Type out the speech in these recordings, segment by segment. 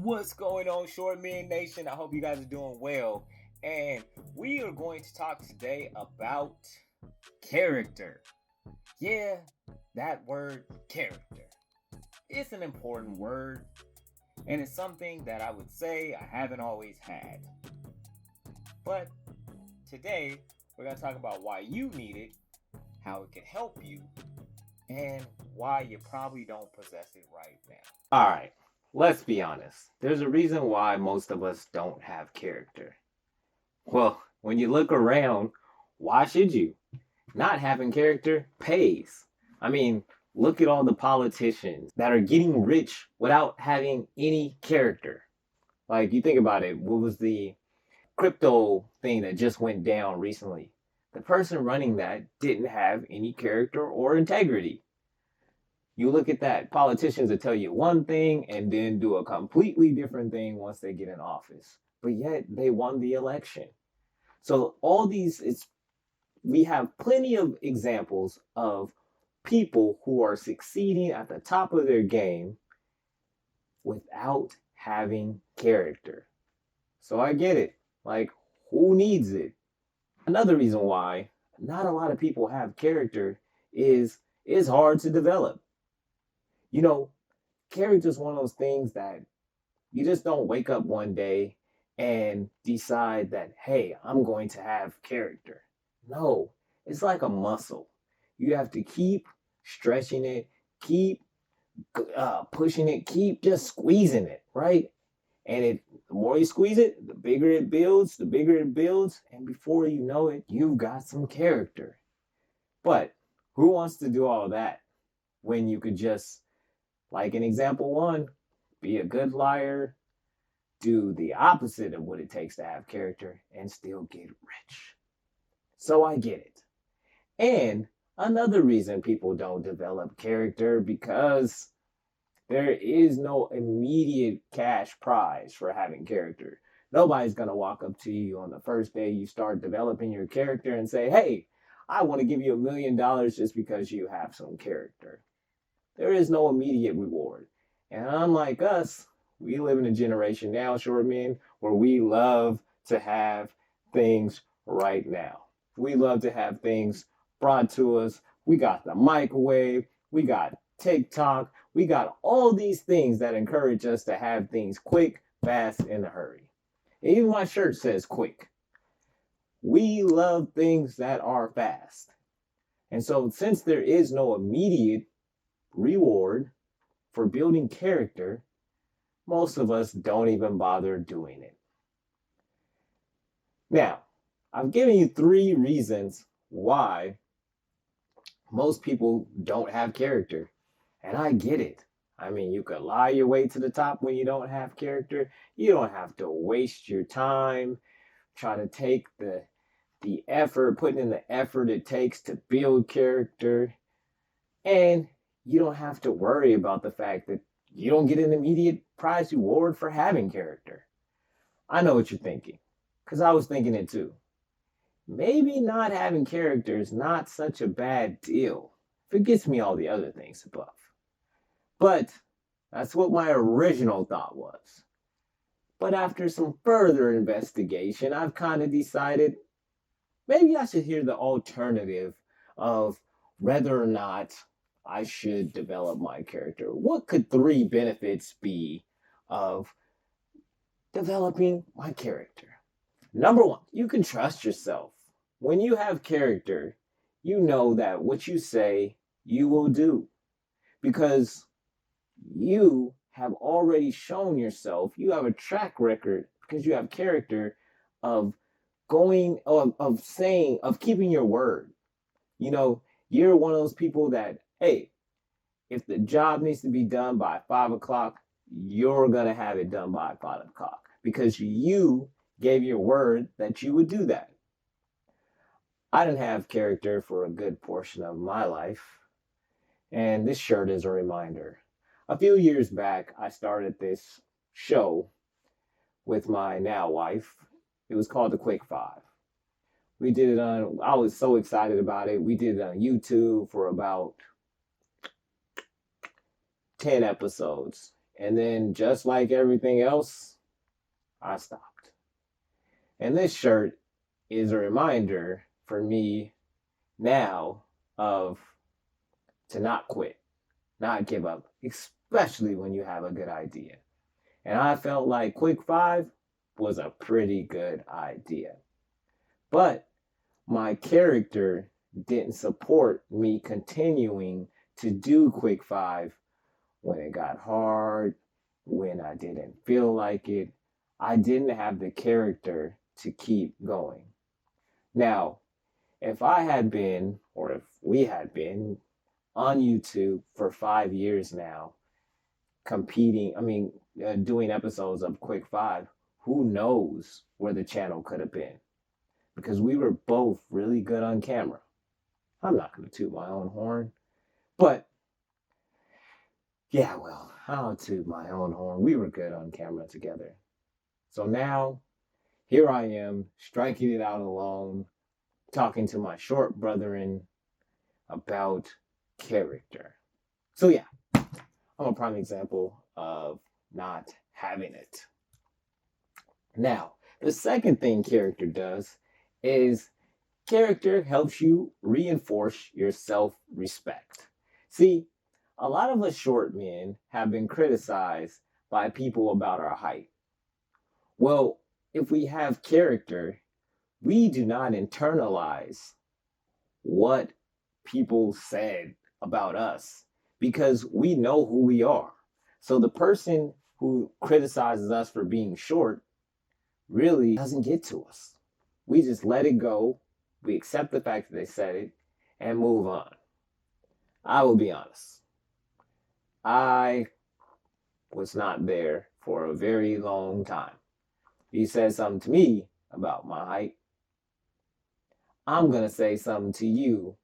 What's going on, Short Men Nation? I hope you guys are doing well. And we are going to talk today about character. Yeah, that word, character. It's an important word, and it's something that I would say I haven't always had. But today, we're going to talk about why you need it, how it can help you, and why you probably don't possess it right now. All right, let's be honest. There's a reason why most of us don't have character. Well, when you look around, why should you? Not having character pays. I mean, look at all the politicians that are getting rich without having any character. Like, you think about it, what was the crypto thing that just went down recently? The person running that didn't have any character or integrity. You look at that, politicians will tell you one thing and then do a completely different thing once they get in office. But yet they won the election. So all these, we have plenty of examples of people who are succeeding at the top of their game without having character. So I get it. Like, who needs it? Another reason why not a lot of people have character is it's hard to develop. You know, character is one of those things that you just don't wake up one day and decide that, hey, I'm going to have character. No, it's like a muscle. You have to keep stretching it, keep pushing it, keep just squeezing it, right? And the more you squeeze it, the bigger it builds, the bigger it builds, and before you know it, you've got some character. But who wants to do all that when you could just, like in example one, be a good liar, do the opposite of what it takes to have character, and still get rich? So I get it. And another reason people don't develop character because there is no immediate cash prize for having character. Nobody's going to walk up to you on the first day you start developing your character and say, hey, I want to give you $1 million just because you have some character. There is no immediate reward. And unlike us, we live in a generation now, short men, where we love to have things right now. We love to have things brought to us. We got the microwave, we got TikTok, we got all these things that encourage us to have things quick, fast, in a hurry. Even my shirt says quick. We love things that are fast. And so, since there is no immediate reward for building character, most of us don't even bother doing it. Now, I've given you 3 reasons why most people don't have character, and I get it. I mean, you could lie your way to the top when you don't have character. You don't have to waste your time trying to take the effort, putting in the effort it takes to build character. And you don't have to worry about the fact that you don't get an immediate prize reward for having character. I know what you're thinking, because I was thinking it too. Maybe not having character is not such a bad deal. Forgets me all the other things above. But that's what my original thought was. But after some further investigation, I've kind of decided maybe I should hear the alternative of whether or not I should develop my character. What could 3 benefits be of developing my character? Number 1, you can trust yourself. When you have character, you know that what you say, you will do. Because you have already shown yourself, you have a track record, because you have character of saying, of keeping your word. You know, you're one of those people that, hey, if the job needs to be done by 5 o'clock, you're going to have it done by 5 o'clock because you gave your word that you would do that. I didn't have character for a good portion of my life, and this shirt is a reminder. A few years back, I started this show with my now wife. It was called The Quick Five. We did it on, I was so excited about it. We did it on YouTube for about 10 episodes. And then, just like everything else, I stopped. And this shirt is a reminder for me now of to not quit, not give up, especially when you have a good idea. And I felt like Quick Five was a pretty good idea. But my character didn't support me continuing to do Quick Five when it got hard, when I didn't feel like it. I didn't have the character to keep going. Now, if I had been, or if we had been on YouTube for 5 years now, doing episodes of Quick Five, who knows where the channel could have been? Because we were both really good on camera. I'm not going to toot my own horn, but yeah, well, I'll toot my own horn. We were good on camera together. So now, here I am, striking it out alone, talking to my short brethren about character. So yeah, I'm a prime example of not having it. Now, the second thing character does is character helps you reinforce your self-respect. See, a lot of us short men have been criticized by people about our height. Well, if we have character, we do not internalize what people said about us because we know who we are. So the person who criticizes us for being short really doesn't get to us. We just let it go. We accept the fact that they said it and move on. I will be honest. I was not there for a very long time. If you said something to me about my height, I'm going to say something to you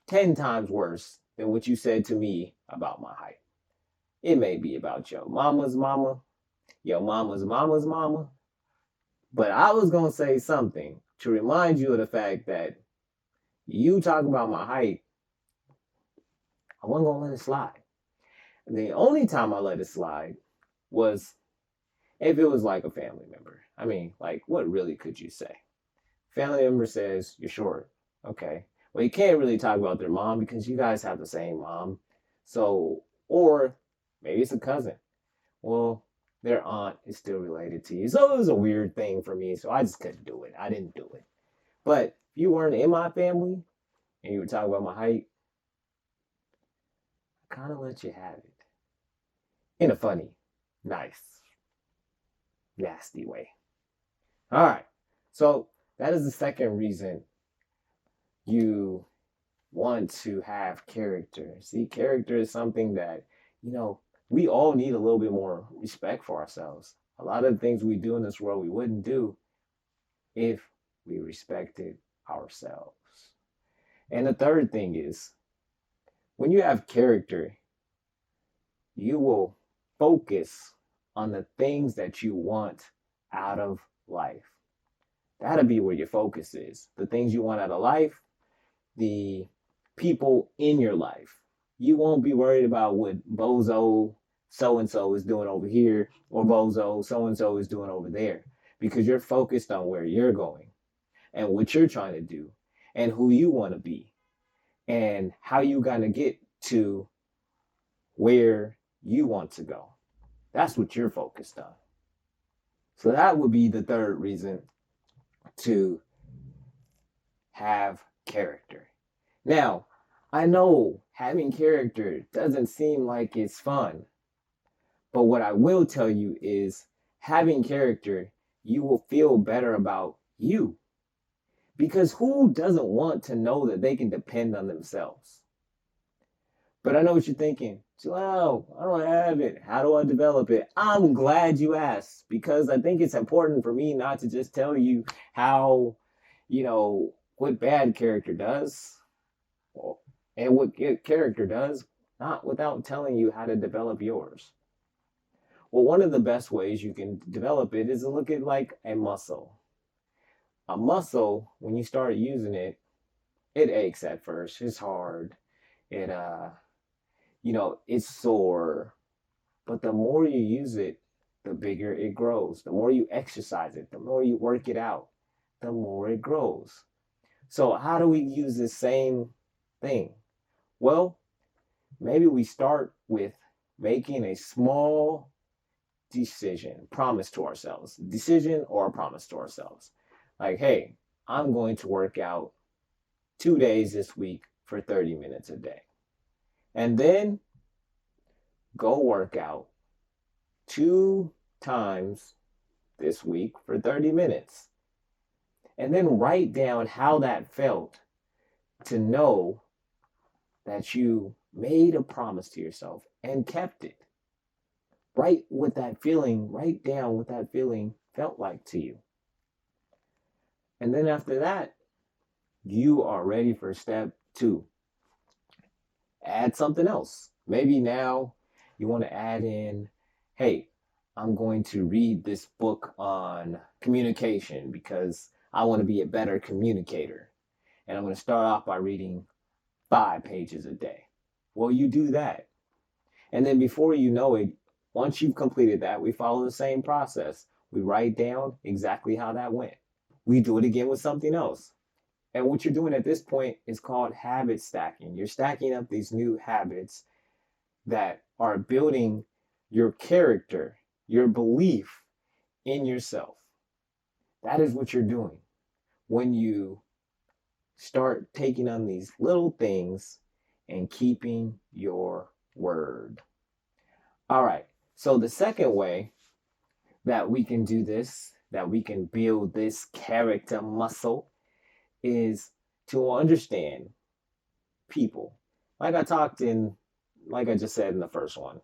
10 times worse than what you said to me about my height. It may be about your mama's mama, your mama's mama's mama, but I was going to say something to remind you of the fact that you talk about my height, I wasn't going to let it slide. The only time I let it slide was if it was like a family member. I mean, like, what really could you say? Family member says, you're short. Okay. Well, you can't really talk about their mom because you guys have the same mom. So, or maybe it's a cousin. Well, their aunt is still related to you. So it was a weird thing for me. So I just couldn't do it. I didn't do it. But if you weren't in my family and you were talking about my height, I kind of let you have it. In a funny, nice, nasty way. All right. So that is the second reason you want to have character. See, character is something that, we all need a little bit more respect for ourselves. A lot of the things we do in this world we wouldn't do if we respected ourselves. And the third thing is, when you have character, you will focus on the things that you want out of life. That'll be where your focus is. The things you want out of life, the people in your life. You won't be worried about what bozo so-and-so is doing over here or bozo so-and-so is doing over there because you're focused on where you're going and what you're trying to do and who you want to be and how you're going to get to where you want to go. That's what you're focused on. So that would be the third reason to have character. Now, I know having character doesn't seem like it's fun, but what I will tell you is having character, you will feel better about you. Because who doesn't want to know that they can depend on themselves? But I know what you're thinking. Well, I don't have it. How do I develop it? I'm glad you asked because I think it's important for me not to just tell you how, what bad character does and what character does, not without telling you how to develop yours. Well, one of the best ways you can develop it is to look at like a muscle. A muscle, when you start using it, it aches at first. It's hard. It's sore. But the more you use it, the bigger it grows. The more you exercise it, the more you work it out, the more it grows. So, how do we use the same thing? Well, maybe we start with making a small promise to ourselves, decision or a promise to ourselves. Like, hey, I'm going to work out 2 days this week for 30 minutes a day. And then go work out 2 times this week for 30 minutes. And then write down how that felt to know that you made a promise to yourself and kept it. Write down what that feeling felt like to you. And then after that, you are ready for step 2. Add something else. Maybe now you want to add in, hey, I'm going to read this book on communication because I want to be a better communicator. And I'm going to start off by reading 5 pages a day. Well, you do that. And then before you know it, once you've completed that, we follow the same process. We write down exactly how that went. We do it again with something else. And what you're doing at this point is called habit stacking. You're stacking up these new habits that are building your character, your belief in yourself. That is what you're doing when you start taking on these little things and keeping your word. All right. So the second way that we can do this, that we can build this character muscle, is to understand people. Like I just said in the first one,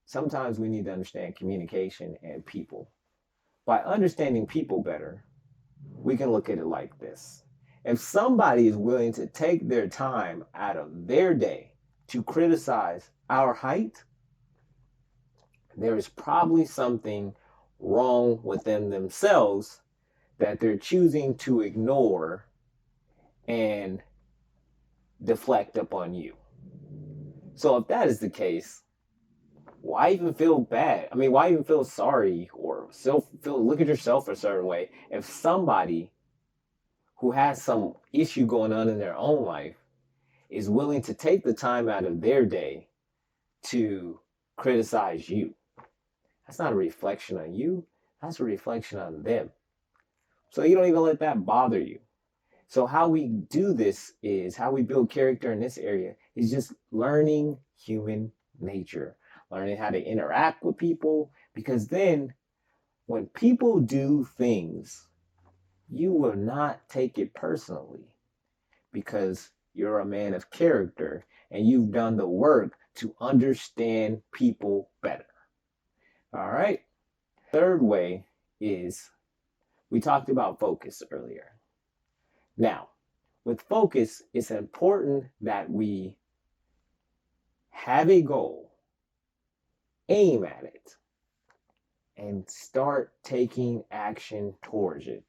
sometimes we need to understand communication and people. By understanding people better, we can look at it like this. If somebody is willing to take their time out of their day to criticize our height, there is probably something wrong within themselves that they're choosing to ignore and deflect upon you. So if that is the case, why even feel bad? I mean, why even feel sorry or look at yourself a certain way if somebody who has some issue going on in their own life is willing to take the time out of their day to criticize you? That's not a reflection on you. That's a reflection on them. So you don't even let that bother you. So how we do this is how we build character in this area is just learning human nature, learning how to interact with people, because then when people do things, you will not take it personally because you're a man of character and you've done the work to understand people better. All right. Third way is we talked about focus earlier. Now, with focus, it's important that we have a goal, aim at it, and start taking action towards it.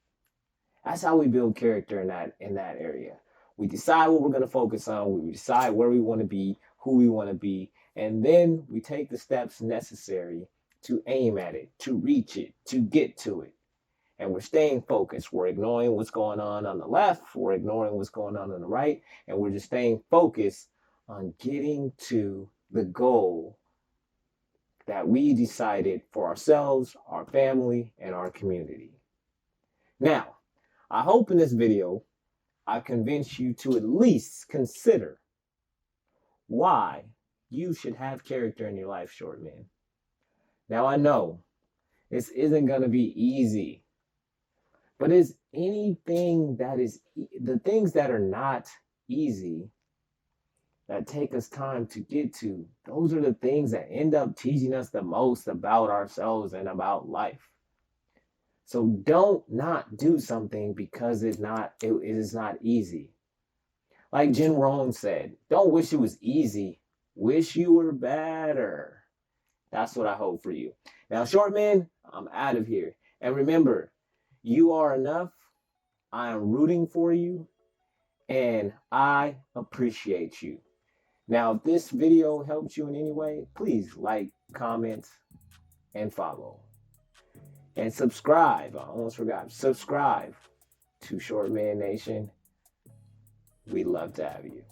That's how we build character in that area. We decide what we're going to focus on. We decide where we want to be, who we want to be, and then we take the steps necessary to aim at it, to reach it, to get to it. And we're staying focused. We're ignoring what's going on the left. We're ignoring what's going on the right. And we're just staying focused on getting to the goal that we decided for ourselves, our family, and our community. Now, I hope in this video, I've convinced you to at least consider why you should have character in your life, short man. Now, I know this isn't going to be easy, but the things that are not easy, that take us time to get to, those are the things that end up teaching us the most about ourselves and about life. So don't not do something because it is not easy. Like Jim Rohn said, don't wish it was easy. Wish you were better. That's what I hope for you. Now, short man, I'm out of here. And remember, you are enough. I am rooting for you. And I appreciate you. Now, if this video helped you in any way, please like, comment, and follow. And subscribe. I almost forgot. Subscribe to Short Man Nation. We'd love to have you.